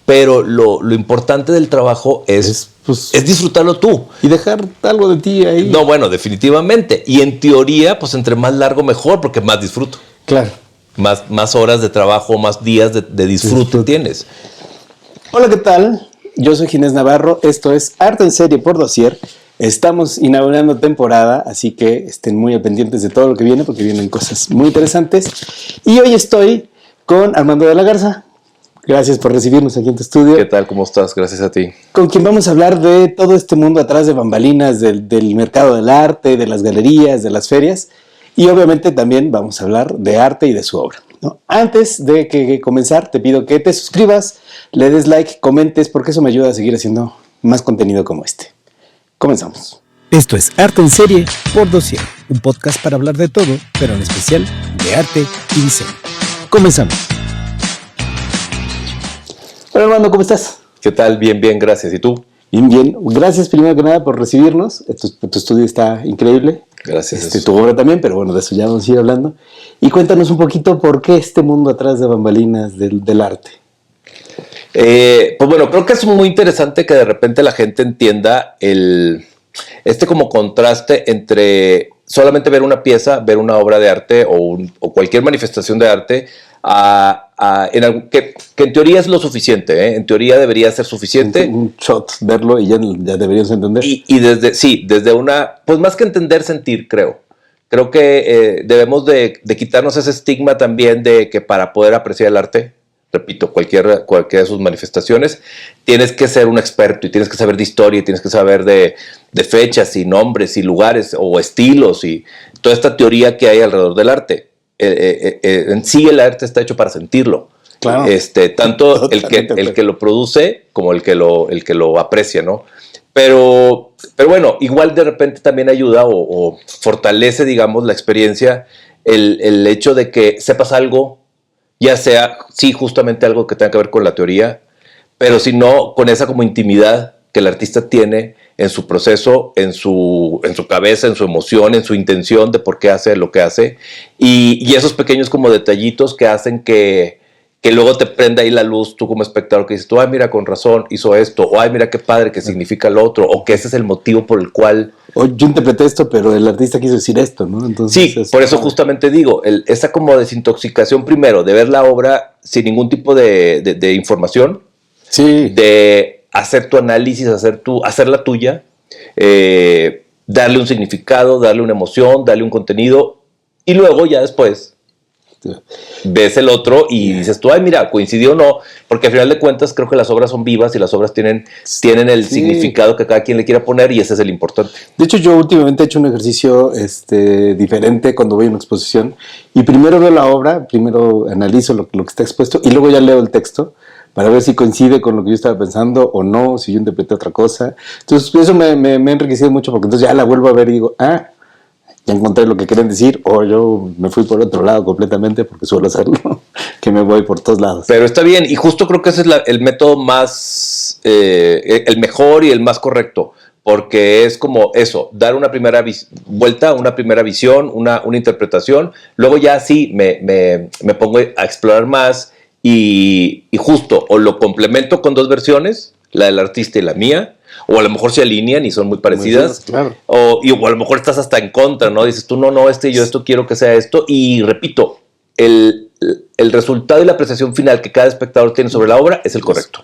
pero lo importante del trabajo es disfrutarlo tú. Y dejar algo de ti ahí. No, bueno, definitivamente. Y en teoría, pues entre más largo mejor, porque más disfruto. Claro. Más horas de trabajo, más días de disfrute tienes. Hola, ¿qué tal? Yo soy Ginés Navarro. Esto es Arte en Serie por Dossier. Estamos inaugurando temporada, así que estén muy al pendientes de todo lo que viene, porque vienen cosas muy interesantes. Y hoy estoy con Armando de la Garza. Gracias por recibirnos aquí en tu estudio. ¿Qué tal? ¿Cómo estás? Gracias a ti. Con quien vamos a hablar de todo este mundo atrás de bambalinas, del mercado del arte, de las galerías, de las ferias. Y obviamente también vamos a hablar de arte y de su obra, ¿no? Antes de comenzar, te pido que te suscribas, le des like, comentes, porque eso me ayuda a seguir haciendo más contenido como este. Comenzamos. Esto es Arte en Serie por Dossier, un podcast para hablar de todo, pero en especial de arte y diseño. Comenzamos. Hola, Armando, ¿cómo estás? ¿Qué tal? Bien, bien, gracias. ¿Y tú? Bien, bien. Gracias primero que nada por recibirnos. Tu estudio está increíble. Gracias. Tu obra también, pero bueno, de eso ya vamos a ir hablando. Y cuéntanos un poquito por qué este mundo atrás de bambalinas del arte. Pues bueno, creo que es muy interesante que de repente la gente entienda como contraste entre solamente ver una pieza, ver una obra de arte o cualquier manifestación de arte que en teoría es lo suficiente, ¿eh? En teoría debería ser suficiente. Un shot, verlo y ya deberíamos entender. Y desde una, pues más que entender, sentir, creo. Creo que debemos de quitarnos ese estigma también de que para poder apreciar el arte, repito, cualquiera de sus manifestaciones, tienes que ser un experto y tienes que saber de historia y tienes que saber de fechas y nombres y lugares o estilos y toda esta teoría que hay alrededor del arte. En sí el arte está hecho para sentirlo. Claro. Tanto el que lo produce como el que lo aprecia, ¿no? Pero bueno, igual de repente también ayuda o fortalece, digamos, la experiencia el hecho de que sepas algo, ya sea, sí, justamente algo que tenga que ver con la teoría, pero si no, con esa como intimidad que el artista tiene en su proceso, en su cabeza, en su emoción, en su intención de por qué hace lo que hace, y esos pequeños como detallitos que hacen que luego te prenda ahí la luz, tú como espectador, que dices, tú, ay, mira, con razón hizo esto, o ay, mira qué padre que significa lo otro, o que ese es el motivo por el cual... O yo interpreté esto, pero el artista quiso decir esto, ¿no? Entonces, sí, por eso justamente digo, esa como desintoxicación primero, de ver la obra sin ningún tipo de información, sí, de hacer tu análisis, hacer la tuya, darle un significado, darle una emoción, darle un contenido, y luego ya después ves el otro y dices tú, ay, mira, coincidió o no, porque al final de cuentas creo que las obras son vivas y las obras tienen el significado que cada quien le quiera poner y ese es el importante. De hecho, yo últimamente he hecho un ejercicio diferente cuando voy a una exposición y primero veo la obra, primero analizo lo que está expuesto y luego ya leo el texto para ver si coincide con lo que yo estaba pensando o no, si yo interpreté otra cosa. Entonces eso me ha enriquecido mucho porque entonces ya la vuelvo a ver y digo, ya encontré lo que querían decir, o yo me fui por otro lado completamente, porque suelo hacerlo, que me voy por todos lados. Pero está bien, y justo creo que ese es el método más, el mejor y el más correcto, porque es como eso, dar una primera vuelta, una primera visión, una interpretación, luego ya sí me pongo a explorar más y justo, o lo complemento con dos versiones, la del artista y la mía, o a lo mejor se alinean y son muy parecidas, claro. o a lo mejor estás hasta en contra, ¿no? Dices tú, no, yo esto quiero que sea esto, y repito, el resultado y la apreciación final que cada espectador tiene sobre la obra es el correcto.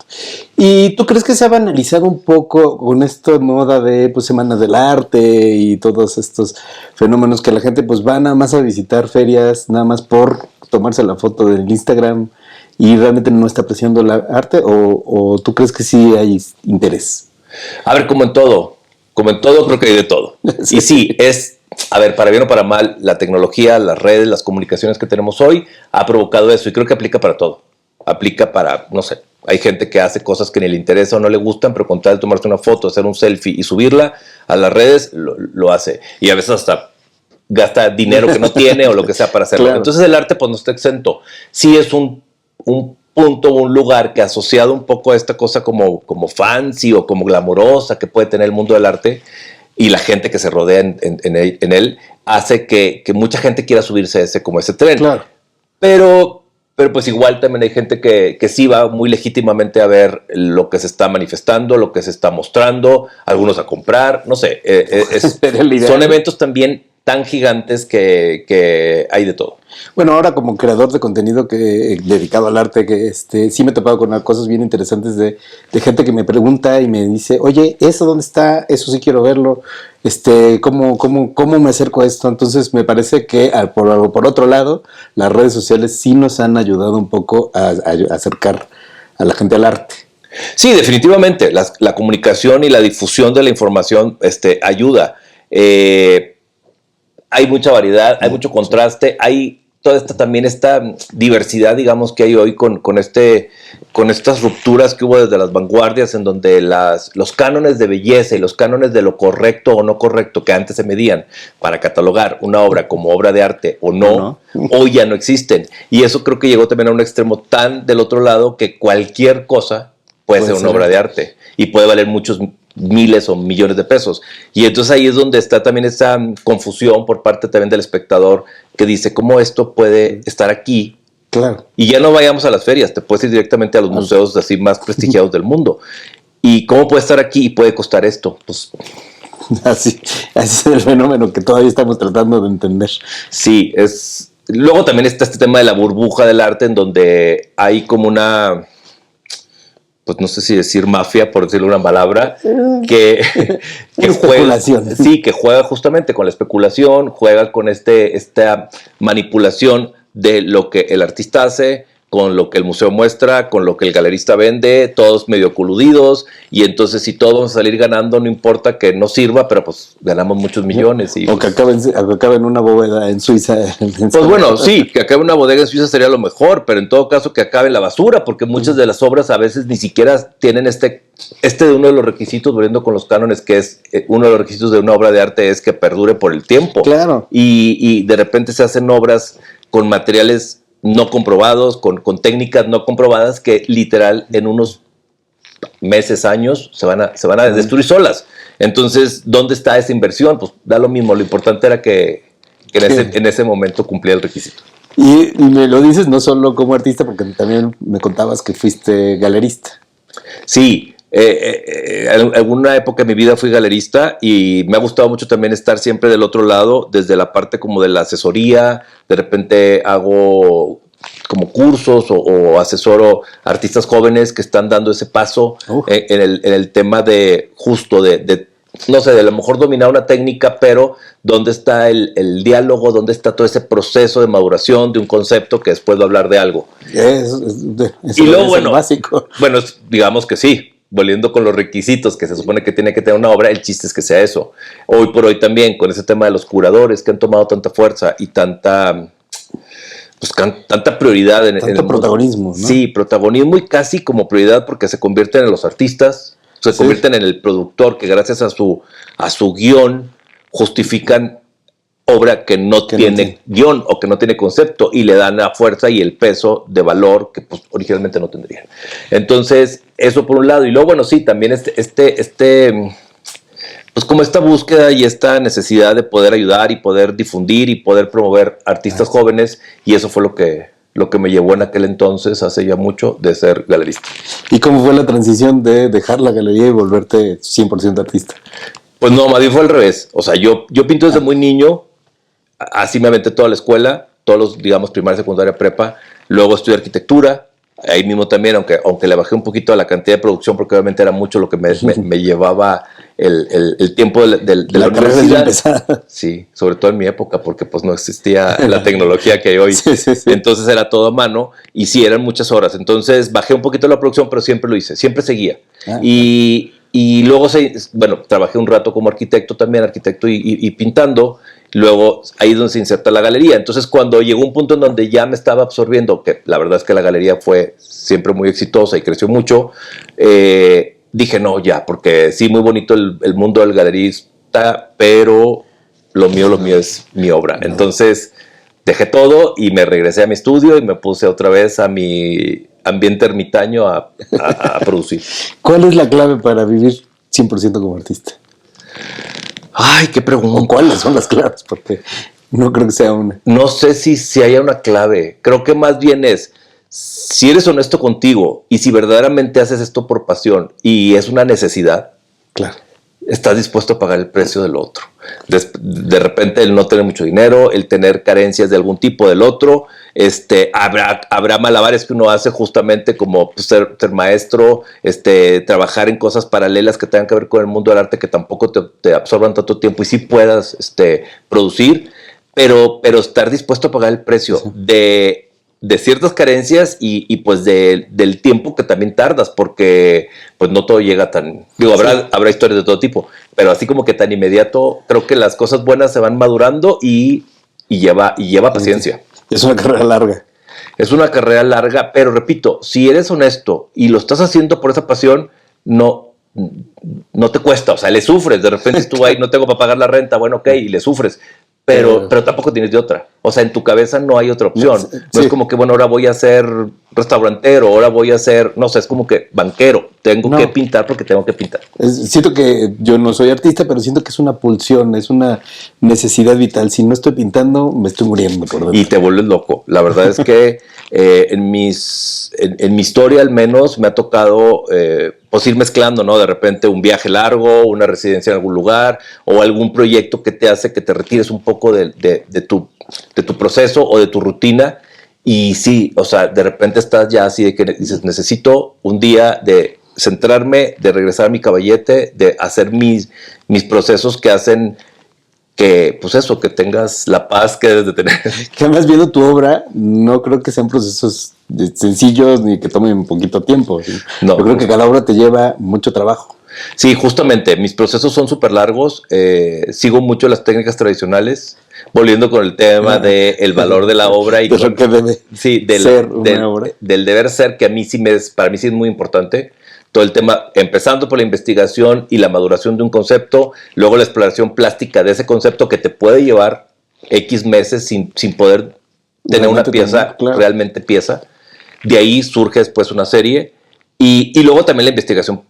¿Y tú crees que se ha banalizado un poco con esta moda de Semanas del Arte y todos estos fenómenos que la gente va nada más a visitar ferias, nada más por tomarse la foto del Instagram y realmente no está apreciando el arte? ¿O tú crees que sí hay interés? A ver, como en todo creo que hay de todo. Sí. Y sí, a ver, para bien o para mal, la tecnología, las redes, las comunicaciones que tenemos hoy ha provocado eso y creo que aplica para todo. Aplica para, no sé, hay gente que hace cosas que ni le interesa o no le gustan, pero con tal de tomarse una foto, hacer un selfie y subirla a las redes, lo hace. Y a veces hasta gasta dinero que no tiene o lo que sea para hacerlo. Claro. Entonces el arte no está exento. Sí es un punto, un lugar que asociado un poco a esta cosa como fancy o como glamorosa que puede tener el mundo del arte y la gente que se rodea en él hace que mucha gente quiera subirse a ese tren. Claro. Pero pero pues igual también hay gente que sí va muy legítimamente a ver lo que se está manifestando, lo que se está mostrando, algunos a comprar, no sé, son eventos también tan gigantes que hay de todo. Bueno, ahora como creador de contenido dedicado al arte, sí me he topado con cosas bien interesantes de gente que me pregunta y me dice, oye, ¿eso dónde está? Eso sí quiero verlo. ¿Cómo me acerco a esto? Entonces me parece que por otro lado, las redes sociales sí nos han ayudado un poco a acercar a la gente al arte. Sí, definitivamente. La comunicación y la difusión de la información ayuda. Hay mucha variedad, hay mucho contraste, hay toda esta diversidad, digamos, que hay hoy con estas rupturas que hubo desde las vanguardias, en donde los cánones de belleza y los cánones de lo correcto o no correcto que antes se medían para catalogar una obra como obra de arte o no, hoy ya no existen. Y eso creo que llegó también a un extremo tan del otro lado que cualquier cosa puede ser una obra de arte y puede valer muchos miles o millones de pesos. Y entonces ahí es donde está también esa confusión por parte también del espectador que dice, ¿cómo esto puede estar aquí? Claro. Y ya no vayamos a las ferias, te puedes ir directamente a los museos así más prestigiados del mundo. ¿Y cómo puede estar aquí y puede costar esto? Pues así es el fenómeno que todavía estamos tratando de entender. Sí, luego también está este tema de la burbuja del arte, en donde hay como una, pues no sé si decir mafia, por decirlo una palabra, que juega, sí, que juega justamente con la especulación, juega con esta manipulación de lo que el artista hace, con lo que el museo muestra, con lo que el galerista vende, todos medio coludidos, y entonces si todos vamos a salir ganando, no importa que no sirva, pero pues ganamos muchos millones. O que acabe en una bóveda en Suiza. Pues bueno, sí, que acabe en una bodega en Suiza sería lo mejor, pero en todo caso que acabe en la basura, porque muchas de las obras a veces ni siquiera tienen de uno de los requisitos, volviendo con los cánones, que es uno de los requisitos de una obra de arte es que perdure por el tiempo. Claro. Y de repente se hacen obras con materiales no comprobados, con técnicas no comprobadas que literal en unos meses, años se van a destruir solas. Entonces, ¿dónde está esa inversión? Pues da lo mismo, lo importante era que en ese momento cumplía el requisito. Y me lo dices no solo como artista, porque también me contabas que fuiste galerista. Sí, en alguna época de mi vida fui galerista y me ha gustado mucho también estar siempre del otro lado, desde la parte como de la asesoría. De repente hago como cursos o asesoro a artistas jóvenes que están dando ese paso en el tema de justo no sé, de a lo mejor dominar una técnica, pero ¿dónde está el diálogo? ¿Dónde está todo ese proceso de maduración de un concepto que después va a hablar de algo? Y luego, bueno, básico. Bueno, digamos que sí. Volviendo con los requisitos que se supone que tiene que tener una obra, el chiste es que sea eso. Hoy por hoy también, con ese tema de los curadores que han tomado tanta fuerza y tanta prioridad en tanto protagonismo, ¿no? Sí, protagonismo y casi como prioridad porque se convierten en los artistas, se convierten en el productor que gracias a su guión justifican obra que no tiene guión o que no tiene concepto y le dan la fuerza y el peso de valor que pues originalmente no tendrían. Entonces, eso por un lado. Y luego, bueno, sí, también pues como esta búsqueda y esta necesidad de poder ayudar y poder difundir y poder promover artistas jóvenes, y eso fue lo que me llevó en aquel entonces, hace ya mucho, de ser galerista. ¿Y cómo fue la transición de dejar la galería y volverte 100% artista? Pues no, más bien fue al revés. O sea, yo pinto desde muy niño, así me aventé toda la escuela, todos los, digamos, primaria, secundaria, prepa, luego estudié arquitectura, ahí mismo también, aunque le bajé un poquito a la cantidad de producción, porque obviamente era mucho lo que me llevaba el tiempo de la universidad. Sí, sobre todo en mi época, porque pues no existía la tecnología que hay hoy. Sí. Entonces era todo a mano y sí, eran muchas horas. Entonces bajé un poquito la producción, pero siempre lo hice, siempre seguía. Y luego, bueno, trabajé un rato como arquitecto también, y pintando. Luego ahí es donde se inserta la galería. Entonces cuando llegó un punto en donde ya me estaba absorbiendo, que la verdad es que la galería fue siempre muy exitosa y creció mucho, dije no, ya, porque sí, muy bonito el mundo del galerista, pero lo mío es mi obra. Entonces dejé todo y me regresé a mi estudio y me puse otra vez a mi ambiente ermitaño a producir. ¿Cuál es la clave para vivir 100% como artista? Ay, qué pregunta. ¿Cuáles son las claves? Porque no creo que sea una. No sé si haya una clave. Creo que más bien es si eres honesto contigo y si verdaderamente haces esto por pasión y es una necesidad, Claro. estás dispuesto a pagar el precio del otro. De repente el no tener mucho dinero, el tener carencias de algún tipo del otro, habrá malabares que uno hace justamente como pues, ser maestro, trabajar en cosas paralelas que tengan que ver con el mundo del arte que tampoco te absorban tanto tiempo y sí puedas producir, pero estar dispuesto a pagar el precio de ciertas carencias y pues del tiempo que también tardas, porque pues no todo llega tan... Digo, habrá historias de todo tipo, pero así como que tan inmediato, creo que las cosas buenas se van madurando y lleva paciencia. Es una carrera larga. Es una carrera larga, pero repito, si eres honesto y lo estás haciendo por esa pasión, no te cuesta, o sea, le sufres, de repente tú ahí no tengo para pagar la renta, bueno, ok, y le sufres. Pero tampoco tienes de otra. O sea, en tu cabeza no hay otra opción. No es como que, bueno, ahora voy a ser restaurantero, ahora voy a ser, no sé, es como que banquero. Tengo que pintar porque tengo que pintar. Siento que yo no soy artista, pero siento que es una pulsión, es una necesidad vital. Si no estoy pintando, me estoy muriendo por dentro. Y te vuelves loco. La verdad es que en mi historia al menos me ha tocado pues ir mezclando, ¿no? De repente un viaje largo, una residencia en algún lugar o algún proyecto que te hace que te retires un poco de tu proceso o de tu rutina. Y sí, o sea, de repente estás ya así de que dices, necesito un día de centrarme, de regresar a mi caballete, de hacer mis procesos que hacen que, pues eso, que tengas la paz que debes de tener. Que además viendo tu obra, no creo que sean procesos sencillos ni que tomen un poquito tiempo. ¿Sí? No. Yo creo que cada obra te lleva mucho trabajo. Sí, justamente, mis procesos son súper largos, sigo mucho las técnicas tradicionales, volviendo con el tema del valor de la obra y de lo que debe ser una obra. Del deber ser, que para mí sí es muy importante. Todo el tema, empezando por la investigación y la maduración de un concepto, luego la exploración plástica de ese concepto que te puede llevar X meses sin poder tener una pieza, claro. Realmente pieza. De ahí surge después una serie y luego también la investigación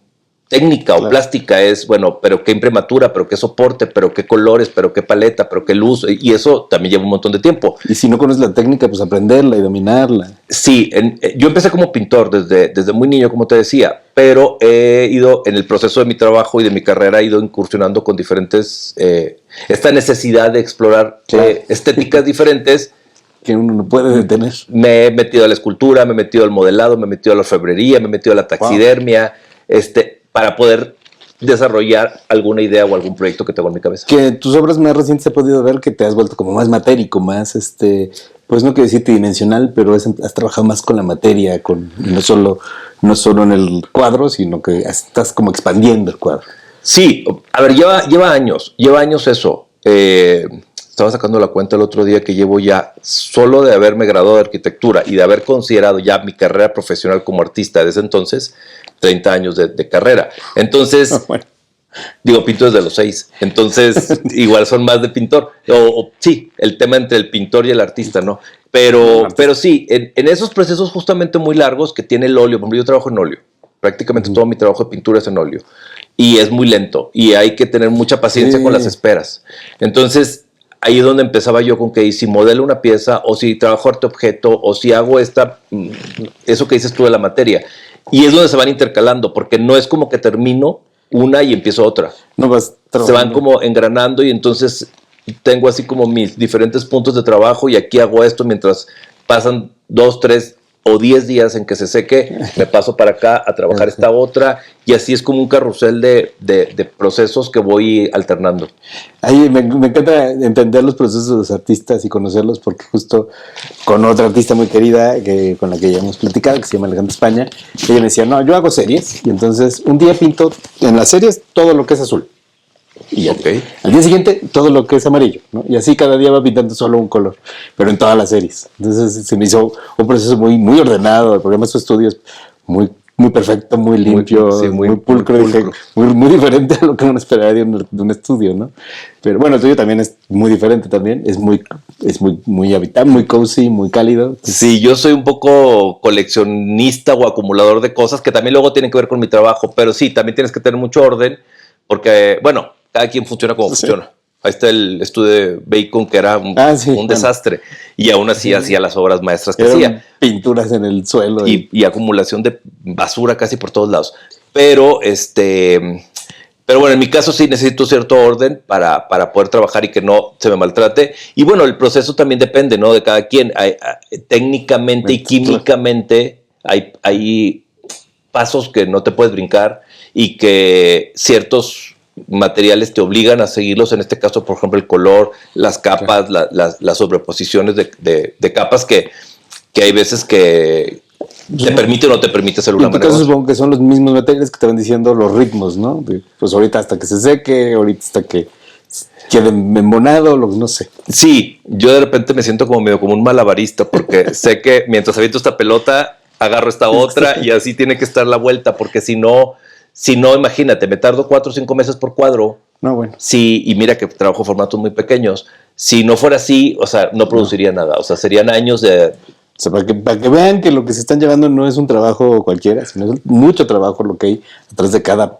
técnica o plástica es, bueno, pero qué imprimatura, pero qué soporte, pero qué colores, pero qué paleta, pero qué luz, y eso también lleva un montón de tiempo. Y si no conoces la técnica, pues aprenderla y dominarla. Sí, yo empecé como pintor desde muy niño, como te decía, pero he ido, en el proceso de mi trabajo y de mi carrera, he ido incursionando con diferentes, esta necesidad de explorar estéticas diferentes, que uno no puede detener. Me he metido a la escultura, me he metido al modelado, me he metido a la orfebrería, me he metido a la taxidermia, para poder desarrollar alguna idea o algún proyecto que tengo en mi cabeza. Que tus obras más recientes he podido ver que te has vuelto como más matérico, más, pues no quiero decir tridimensional, pero has trabajado más con la materia, no solo en el cuadro, sino que estás como expandiendo el cuadro. Sí, a ver, lleva años eso. Estaba sacando la cuenta el otro día que llevo ya, solo de haberme graduado de arquitectura y de haber considerado ya mi carrera profesional como artista desde entonces, 30 años de carrera. Entonces, pinto desde los 6. Entonces, igual son más de pintor. Sí, el tema entre el pintor y el artista, ¿no? Pero sí, en esos procesos justamente muy largos que tiene el óleo, por ejemplo, yo trabajo en óleo. Prácticamente todo mi trabajo de pintura es en óleo. Y es muy lento. Y hay que tener mucha paciencia con las esperas. Entonces, ahí es donde empezaba yo con que si modelo una pieza, o si trabajo arte objeto, o si hago eso que dices tú de la materia. Y es donde se van intercalando, porque no es como que termino una y empiezo otra. No vas trabajando. Se van como engranando y entonces tengo así como mis diferentes puntos de trabajo y aquí hago esto mientras pasan 2, 3 o 10 días en que se seque, me paso para acá a trabajar esta otra y así es como un carrusel de procesos que voy alternando. Ahí me encanta entender los procesos de los artistas y conocerlos porque justo con otra artista muy querida con la que ya hemos platicado, que se llama Alejandra España, ella me decía, no, yo hago series y entonces un día pinto en las series todo lo que es azul. Y al día siguiente todo lo que es amarillo, ¿no? Y así cada día va pintando solo un color, pero en todas las series. Entonces se me hizo un proceso muy, muy ordenado, porque además su estudio es muy, muy perfecto, muy limpio, muy pulcro, muy diferente a lo que uno esperaría de un estudio, ¿no? Pero bueno, el tuyo también es muy diferente también, es muy habitable, muy cozy, muy cálido. Sí, yo soy un poco coleccionista o acumulador de cosas que también luego tienen que ver con mi trabajo, pero sí, también tienes que tener mucho orden, porque, bueno, cada quien funciona como funciona. Ahí está el estudio de Bacon, que era un desastre. Y aún así hacía las obras maestras que hacía. Pinturas en el suelo. Y acumulación de basura casi por todos lados. Pero bueno, en mi caso sí necesito cierto orden para poder trabajar y que no se me maltrate. Y bueno, el proceso también depende, ¿no? De cada quien. Técnicamente y químicamente hay pasos que no te puedes brincar y que ciertos materiales te obligan a seguirlos. En este caso, por ejemplo, el color, las capas, las sobreposiciones de capas que hay veces que te permite o no te permite hacer una manera. En tu caso supongo que son los mismos materiales que te van diciendo los ritmos, ¿no? Pues ahorita hasta que se seque, ahorita hasta que quede embonado, no sé. Sí, yo de repente me siento como medio como un malabarista porque sé que mientras aviento esta pelota, agarro esta otra y así tiene que estar la vuelta, porque si no, imagínate, me tardo 4 o 5 meses por cuadro. No, bueno. Sí, y mira que trabajo formatos muy pequeños. Si no fuera así, o sea, no produciría nada. O sea, serían años de... O sea, para que vean que lo que se están llevando no es un trabajo cualquiera, sino es mucho trabajo lo que hay atrás de cada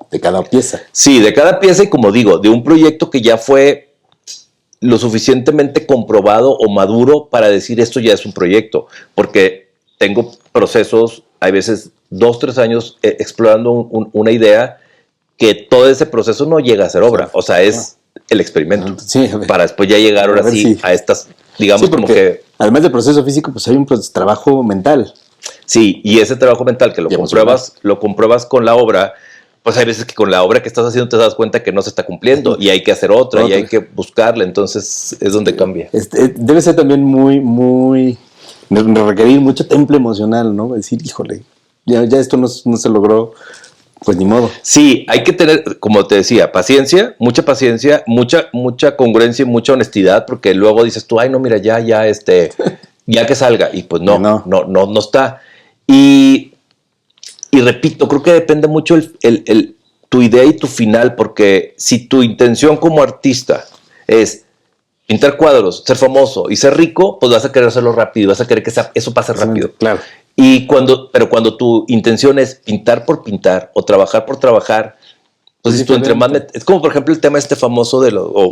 pieza. Sí, de cada pieza, y como digo, de un proyecto que ya fue lo suficientemente comprobado o maduro para decir esto ya es un proyecto. Porque tengo procesos, hay veces 2, 3 años explorando una idea que todo ese proceso no llega a ser obra. O sea, es el experimento. Sí, para después ya llegar ahora sí a estas, digamos, como que... Además del proceso físico, pues hay un trabajo mental. Sí, y ese trabajo mental que lo compruebas con la obra, pues hay veces que con la obra que estás haciendo te das cuenta que no se está cumpliendo y hay que hacer otra y hay que buscarla. Entonces es donde cambia. Debe ser también muy requerir mucho temple emocional, ¿no? Decir, híjole, ya esto no se logró, pues ni modo. Sí, hay que tener, como te decía, paciencia, mucha congruencia y mucha honestidad, porque luego dices tú, ay, no, mira, ya que salga, y pues no está. Y repito, creo que depende mucho tu idea y tu final, porque si tu intención como artista es pintar cuadros, ser famoso y ser rico, pues vas a querer hacerlo rápido, vas a querer que eso pase rápido. Claro. Pero cuando tu intención es pintar por pintar o trabajar por trabajar, pues tú entre más... Es como, por ejemplo, el tema famoso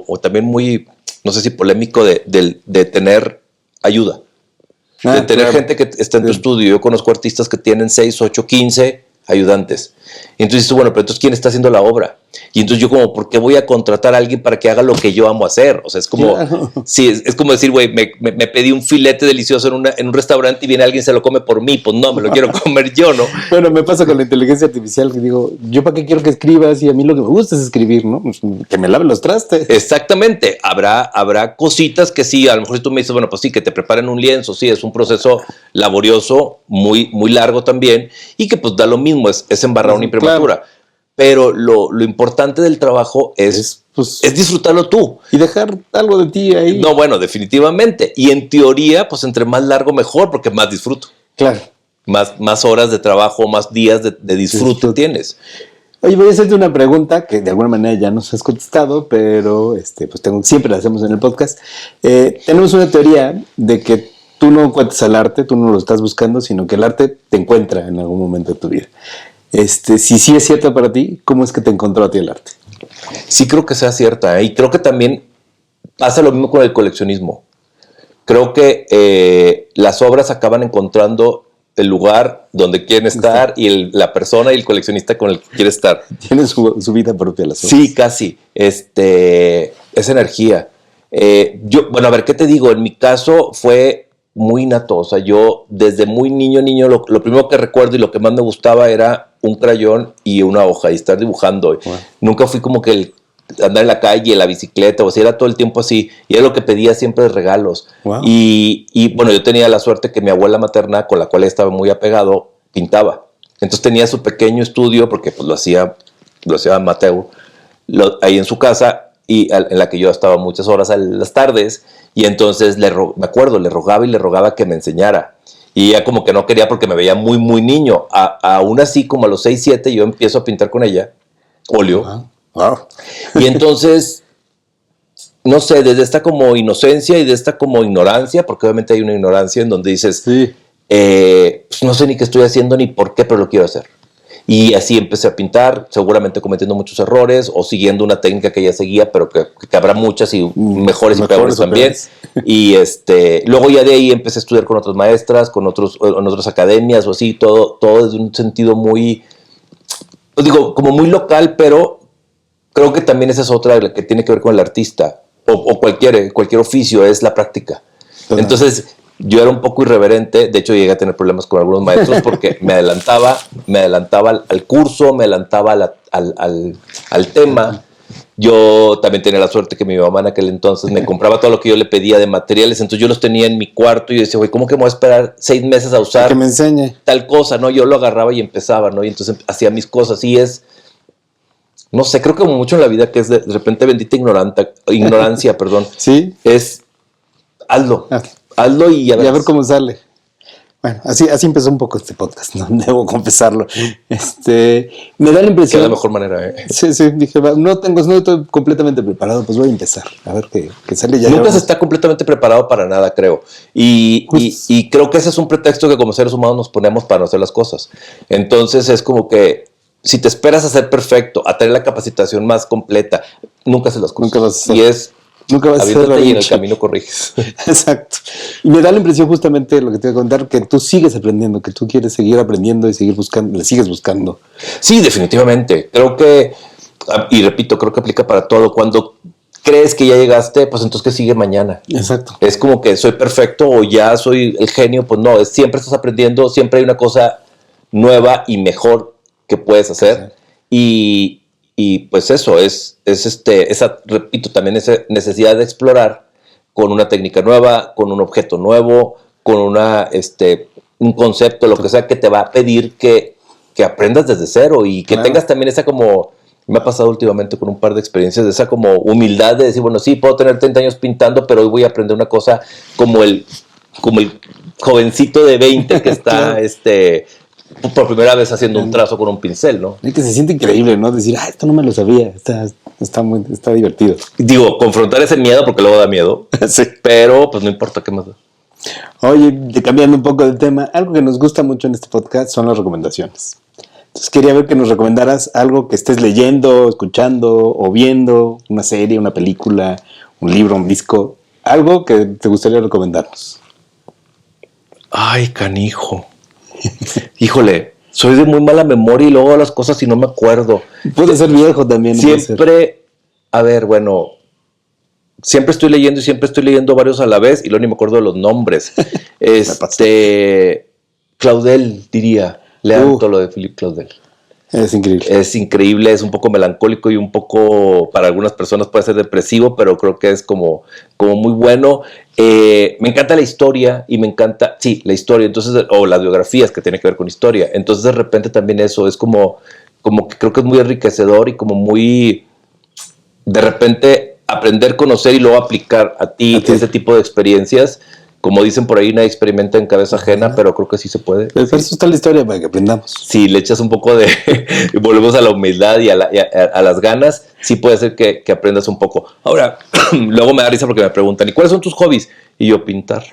o también muy, no sé si polémico, de tener ayuda. De tener gente que está en tu estudio. Yo conozco artistas que tienen 6, 8, 15 ayudantes. Y entonces dices, bueno, pero entonces ¿quién está haciendo la obra? Y entonces yo como, ¿por qué voy a contratar a alguien para que haga lo que yo amo hacer? O sea, es como, sí, es como decir, güey, me pedí un filete delicioso en un restaurante y viene alguien y se lo come por mí. Pues no, me lo quiero comer yo, ¿no? Bueno, me pasa con la inteligencia artificial, que digo, ¿yo para qué quiero que escribas? Y a mí lo que me gusta es escribir, ¿no? Que me lave los trastes. Exactamente. Habrá cositas que sí, a lo mejor si tú me dices, bueno, pues sí, que te preparen un lienzo, sí, es un proceso laborioso, muy, muy largo también, y que pues da lo mismo, es embarrar una imprimatura. Claro. Pero lo importante del trabajo es disfrutarlo tú. Y dejar algo de ti ahí. No, bueno, definitivamente. Y en teoría, pues entre más largo mejor, porque más disfruto. Claro. Más horas de trabajo, más días de disfrute tienes. Oye, voy a hacerte una pregunta que de alguna manera ya nos has contestado, pero pues siempre la hacemos en el podcast. Tenemos una teoría de que tú no encuentras al arte, tú no lo estás buscando, sino que el arte te encuentra en algún momento de tu vida. Si sí es cierto para ti, ¿cómo es que te encontró a ti el arte? Sí creo que sea cierta, y creo que también pasa lo mismo con el coleccionismo. Creo que las obras acaban encontrando el lugar donde quieren estar y la persona y el coleccionista con el que quiere estar. Tienen su vida propia las obras. Sí, casi. Es energía. Bueno, a ver, ¿qué te digo? En mi caso fue muy innato. O sea, yo desde muy niño, lo primero que recuerdo y lo que más me gustaba era un crayón y una hoja y estar dibujando. Wow. Nunca fui como que andar en la calle, la bicicleta, o sea, era todo el tiempo así. Y era lo que pedía siempre de regalos. Wow. Y bueno, yo tenía la suerte que mi abuela materna, con la cual estaba muy apegado, pintaba. Entonces tenía su pequeño estudio, porque pues lo hacía Mateo, ahí en su casa, y en la que yo estaba muchas horas a las tardes. Y entonces me acuerdo, le rogaba que me enseñara. Y ella como que no quería porque me veía muy, muy niño. Aún así, como a los 6, 7, yo empiezo a pintar con ella, óleo. Wow. Y entonces, no sé, desde esta como inocencia y de esta como ignorancia, porque obviamente hay una ignorancia en donde dices, sí. Pues no sé ni qué estoy haciendo ni por qué, pero lo quiero hacer. Y así empecé a pintar, seguramente cometiendo muchos errores o siguiendo una técnica que ya seguía, pero que habrá muchas y mejores y peores también. Y luego ya de ahí empecé a estudiar con otras maestras, en otras academias o así, todo desde un sentido muy, pues digo, como muy local, pero creo que también esa es otra que tiene que ver con el artista o cualquier oficio, es la práctica. Entonces yo era un poco irreverente, de hecho llegué a tener problemas con algunos maestros porque me adelantaba al curso, me adelantaba al tema. Yo también tenía la suerte que mi mamá en aquel entonces me compraba todo lo que yo le pedía de materiales, entonces yo los tenía en mi cuarto y yo decía, güey, ¿cómo que me voy a esperar 6 meses a usar que me enseñe tal cosa? ¿No? Yo lo agarraba y empezaba, ¿no? Y entonces hacía mis cosas y no sé, creo que como mucho en la vida que es de repente bendita ignorancia, perdón. Sí. Es hazlo y a ver cómo sale. Bueno, así empezó un poco este podcast, no debo confesarlo. Me da la impresión. Que es la mejor manera, Sí, dije, no estoy completamente preparado, pues voy a empezar. A ver qué sale ya. Nunca se está completamente preparado para nada, creo. Y creo que ese es un pretexto que como seres humanos nos ponemos para no hacer las cosas. Entonces es como que si te esperas a ser perfecto, a tener la capacitación más completa, nunca haces las cosas. Nunca vas a hacer. Nunca vas a hacer y en el camino corriges. Exacto. Y me da la impresión justamente lo que te voy a contar, que tú sigues aprendiendo, que tú quieres seguir aprendiendo y seguir buscando, le sigues buscando. Sí, definitivamente. Creo que, y repito, creo que aplica para todo. Cuando crees que ya llegaste, pues entonces que sigue mañana. Exacto. Es como que soy perfecto o ya soy el genio, pues no, siempre estás aprendiendo, siempre hay una cosa nueva y mejor que puedes hacer. Sí. Y pues eso, repito, también esa necesidad de explorar con una técnica nueva, con un objeto nuevo, con un concepto, lo que sea, que te va a pedir que aprendas desde cero y que tengas también esa como, me ha pasado últimamente con un par de experiencias, de esa como humildad de decir, bueno, sí, puedo tener 30 años pintando, pero hoy voy a aprender una cosa como el jovencito de 20 que está, por primera vez haciendo un trazo con un pincel, ¿no? Es que se siente increíble, ¿no? Decir, esto no me lo sabía, está divertido. Digo, confrontar ese miedo, porque luego da miedo, sí. Pero pues no importa qué más da. Oye, cambiando un poco del tema, algo que nos gusta mucho en este podcast son las recomendaciones. Entonces quería ver que nos recomendaras algo que estés leyendo, escuchando o viendo, una serie, una película, un libro, un disco, algo que te gustaría recomendarnos. Ay, canijo. Híjole, soy de muy mala memoria y luego hago las cosas y no me acuerdo. Puede ser viejo también. Siempre, a ver, bueno, siempre estoy leyendo varios a la vez y luego ni me acuerdo de los nombres. Claudel, diría. Lean todo lo de Philippe Claudel. Es increíble. Es increíble, es un poco melancólico y un poco, para algunas personas puede ser depresivo, pero creo que es como muy bueno. Me encanta la historia y me encanta, sí, la historia, entonces, o las biografías que tienen que ver con historia. Entonces, de repente también eso es como que creo que es muy enriquecedor y como muy, de repente, aprender, conocer y luego aplicar a ti ese tipo de experiencias. Como dicen por ahí, nadie experimenta en cabeza ajena, pero creo que sí se puede. Pero eso está la historia para que aprendamos. Si le echas un poco de... volvemos a la humildad y a las ganas, sí puede ser que aprendas un poco. Ahora, luego me da risa porque me preguntan, ¿y cuáles son tus hobbies? Y yo, pintar.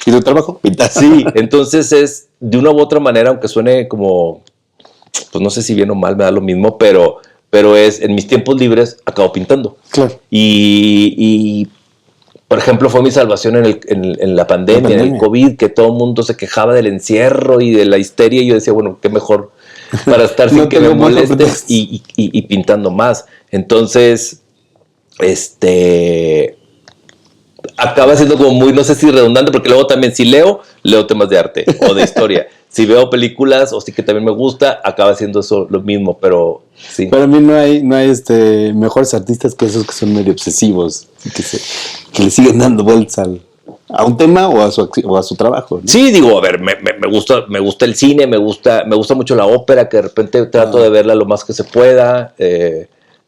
¿Y tu trabajo? Pintar. Sí, entonces es de una u otra manera, aunque suene como... Pues no sé si bien o mal, me da lo mismo, pero es en mis tiempos libres acabo pintando. Claro. Y por ejemplo, fue mi salvación en la pandemia, en el COVID, que todo el mundo se quejaba del encierro y de la histeria. Y yo decía, bueno, qué mejor para estar sin que me moleste y pintando más. Entonces, acaba siendo como muy, no sé si redundante, porque luego también si leo temas de arte o de historia. Si veo películas o sí que también me gusta, acaba siendo eso lo mismo, pero sí. Para mí no hay mejores artistas que esos que son medio obsesivos, que le siguen dando vueltas a un tema o a su trabajo, ¿no? Sí, digo, a ver, me gusta el cine, me gusta mucho la ópera, que de repente trato de verla lo más que se pueda.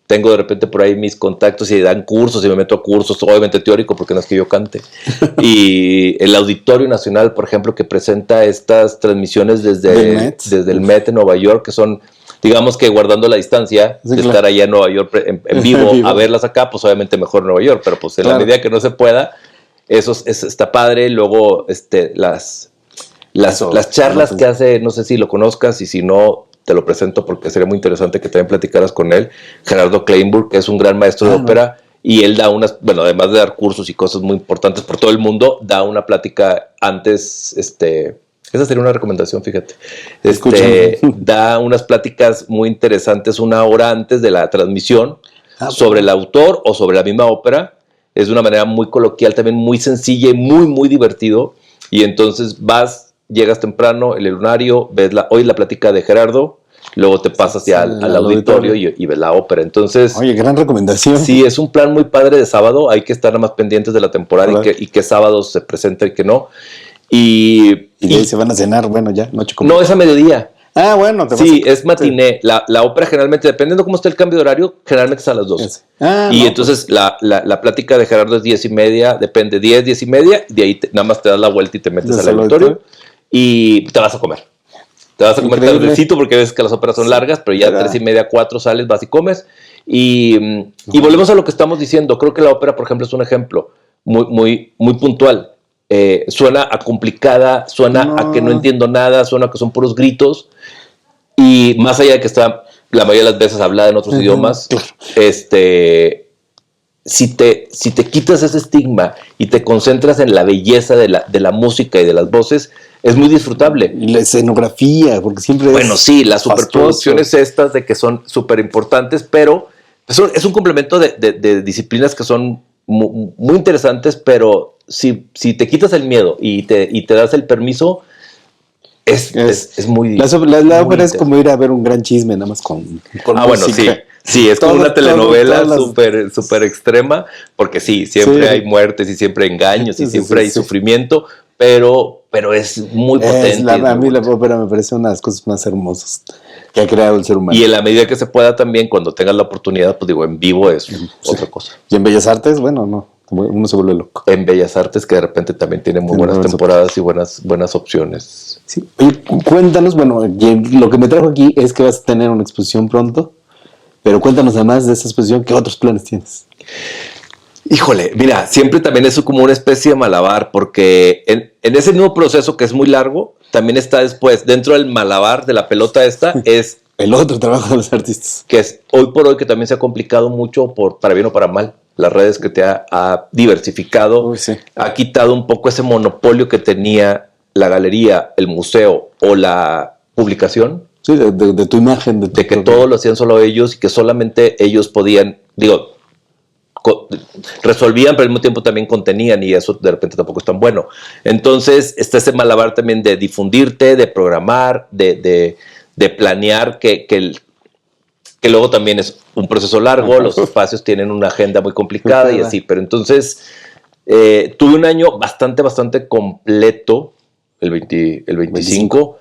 Tengo de repente por ahí mis contactos y dan cursos y me meto a cursos, obviamente teórico porque no es que yo cante. Y el Auditorio Nacional, por ejemplo, que presenta estas transmisiones desde el Met en Nueva York, que son, digamos que guardando la distancia de estar allá en Nueva York en vivo, a verlas acá, pues obviamente mejor en Nueva York, pero pues en la medida que no se pueda, eso está padre. Luego las charlas que hace, no sé si lo conozcas y si no, te lo presento porque sería muy interesante que también platicaras con él, Gerardo Kleinburg, que es un gran maestro de ópera, y él da unas, bueno, además de dar cursos y cosas muy importantes por todo el mundo, da una plática antes, esa sería una recomendación, fíjate. Da unas pláticas muy interesantes una hora antes de la transmisión sobre el autor o sobre la misma ópera. Es de una manera muy coloquial, también muy sencilla y muy, muy divertido. Y entonces llegas temprano, el lunario, oyes la plática de Gerardo, luego te pasas ya al auditorio y ves la ópera. Entonces, oye, gran recomendación. Sí, es un plan muy padre de sábado. Hay que estar nada más pendientes de la temporada y qué sábados se presenta y qué no. Y de ahí se van a cenar, bueno, ya, noche completa. No, es a mediodía. Ah, bueno. Es matiné. Sí. La ópera generalmente, dependiendo cómo esté el cambio de horario, generalmente es a las 2. Entonces pues la plática de Gerardo es 10:30, depende, 10:30, de ahí nada más te das la vuelta y te metes al auditorio y te vas a comer. Te vas a comer tardecito porque ves que las óperas son largas, pero ya 3:30, 4 sales, vas y comes. Y volvemos a lo que estamos diciendo. Creo que la ópera, por ejemplo, es un ejemplo muy, muy, muy puntual. Suena a complicada, suena a que no entiendo nada, suena a que son puros gritos. Y más allá de que está la mayoría de las veces hablada en otros idiomas, si te quitas ese estigma y te concentras en la belleza de la música y de las voces, es muy disfrutable. Y la escenografía, porque siempre bueno, sí, las superproducciones estas de que son súper importantes, pero es un complemento de disciplinas que son muy interesantes, pero si te quitas el miedo y te das el permiso, es muy difícil. La ópera es como ir a ver un gran chisme, nada más con música. Bueno, sí, es como una telenovela súper extrema, porque siempre hay muertes y siempre hay engaños y siempre hay sufrimiento, pero es muy potente. A mí la ópera me parece una de las cosas más hermosas que ha creado el ser humano. Y en la medida que se pueda también, cuando tengas la oportunidad, pues digo, en vivo es otra cosa. Y en Bellas Artes, bueno, no, uno se vuelve loco. En Bellas Artes, que de repente también tiene muy buenas temporadas y buenas opciones. Sí. Oye, cuéntanos, bueno, lo que me trajo aquí es que vas a tener una exposición pronto, pero cuéntanos además de esa exposición, ¿qué otros planes tienes? Híjole, mira, siempre también es como una especie de malabar, porque en ese mismo proceso que es muy largo, también está después, dentro del malabar de la pelota es el otro trabajo de los artistas. Que es hoy por hoy que también se ha complicado mucho para bien o para mal. Las redes que te ha diversificado, ha quitado un poco ese monopolio que tenía la galería, el museo o la publicación. Sí, de tu imagen. De que todo lo hacían solo ellos y que solamente ellos podían, resolvían, pero al mismo tiempo también contenían, y eso de repente tampoco es tan bueno. Entonces está ese malabar también de difundirte, de programar, de planear, que luego también es un proceso largo. Los espacios tienen una agenda muy complicada y así, pero entonces tuve un año bastante completo, el 25.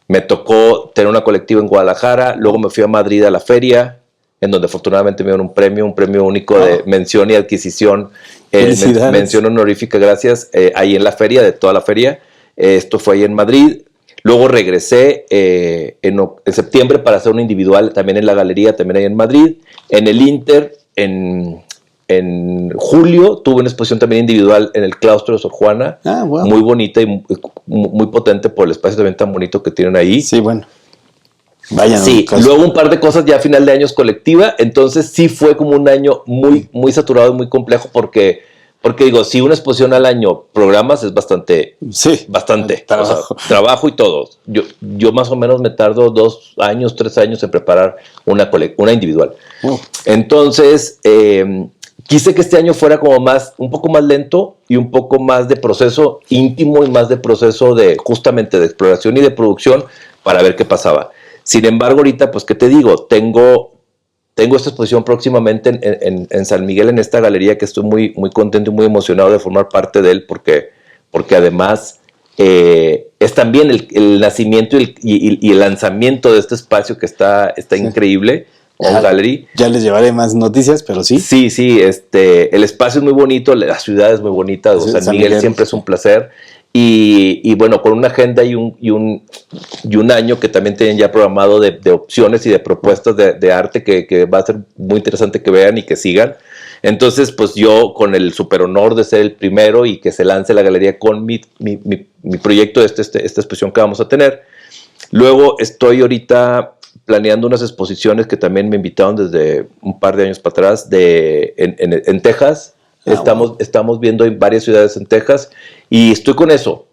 Me tocó tener una colectiva en Guadalajara, luego me fui a Madrid a la feria, en donde afortunadamente me dieron un premio único de mención y adquisición, mención honorífica, gracias, ahí en la feria, de toda la feria. Esto fue ahí en Madrid. Luego regresé en septiembre para hacer una individual también en la galería, también ahí en Madrid. En el Inter, en julio, tuve una exposición también individual en el claustro de Sor Juana, muy bonita y muy potente por el espacio también tan bonito que tienen ahí. Sí, bueno. Vayan. Sí, luego un par de cosas ya a final de años colectiva, entonces sí fue como un año muy saturado y muy complejo porque digo, si una exposición al año programas es bastante trabajo. O sea, trabajo y todo. Yo más o menos me tardo 2 años, 3 años en preparar una individual. Entonces, quise que este año fuera como un poco más lento y un poco más de proceso íntimo y más de proceso justamente de exploración y de producción para ver qué pasaba. Sin embargo, ahorita, pues, ¿qué te digo? Tengo esta exposición próximamente en San Miguel, en esta galería, que estoy muy contento y muy emocionado de formar parte de él, porque además es también el nacimiento y el lanzamiento de este espacio que está increíble, Gallery. Ya les llevaré más noticias, pero sí. Sí, el espacio es muy bonito, la ciudad es muy bonita, San Miguel siempre es un placer. Y bueno, con una agenda y un año que también tienen ya programado de opciones y de propuestas de arte que va a ser muy interesante que vean y que sigan. Entonces, pues yo con el super honor de ser el primero y que se lance la galería con mi proyecto, esta exposición que vamos a tener. Luego estoy ahorita planeando unas exposiciones que también me invitaron desde un par de años para atrás en Texas. Estamos viendo en varias ciudades en Texas y estoy con eso.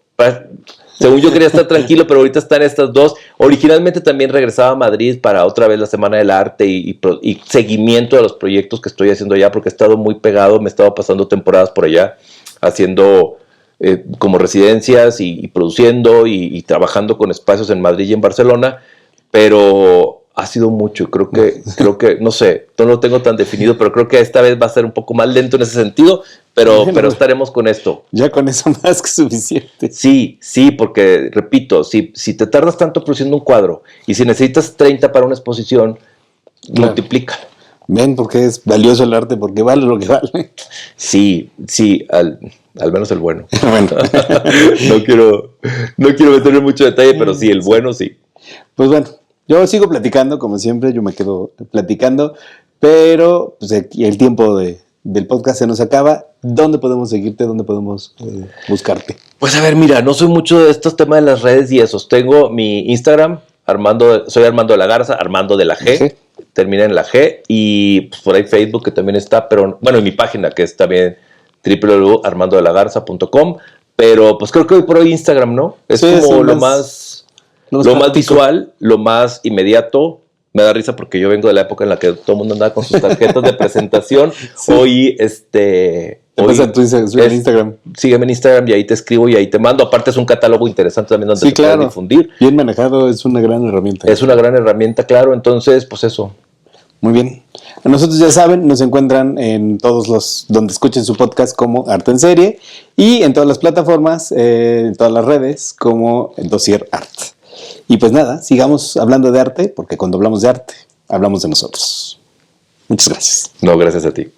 Según yo quería estar tranquilo, pero ahorita están estas dos. Originalmente también regresaba a Madrid para otra vez la Semana del Arte y seguimiento de los proyectos que estoy haciendo allá, porque he estado muy pegado, me he estado pasando temporadas por allá, haciendo como residencias y produciendo y trabajando con espacios en Madrid y en Barcelona, pero ha sido mucho. Creo que, no sé, no lo tengo tan definido, pero creo que esta vez va a ser un poco más lento en ese sentido, pero estaremos con esto. Ya con eso más que suficiente. Sí, porque, repito, si te tardas tanto produciendo un cuadro y si necesitas 30 para una exposición, multiplica. Ven, porque es valioso el arte, porque vale lo que vale. Sí, al menos el bueno. Bueno. No quiero meterle mucho detalle, pero sí, el bueno sí. Pues bueno, yo sigo platicando, como siempre, yo me quedo platicando, pero pues, el tiempo del podcast se nos acaba. ¿Dónde podemos seguirte? ¿Dónde podemos buscarte? Pues a ver, mira, no soy mucho de estos temas de las redes y esos. Tengo mi Instagram, soy Armando de la Garza, Armando de la G, termina en la G, y pues, por ahí Facebook, que también está, pero bueno, en mi página, que es también www.armandodelagarza.com, pero pues creo que hoy por hoy Instagram, ¿no? Es como lo más visual, lo más inmediato. Me da risa porque yo vengo de la época en la que todo el mundo andaba con sus tarjetas de presentación. Sí. Hoy, tu Instagram. Sígueme en Instagram y ahí te escribo y ahí te mando. Aparte es un catálogo interesante también donde te puedes difundir. Bien manejado, es una gran herramienta. Es una gran herramienta, claro. Entonces, pues eso. Muy bien. A nosotros, ya saben, nos encuentran en todos donde escuchen su podcast como Arte en Serie y en todas las plataformas, en todas las redes como Dossier Art. Y pues nada, sigamos hablando de arte, porque cuando hablamos de arte, hablamos de nosotros. Muchas gracias. No, gracias a ti.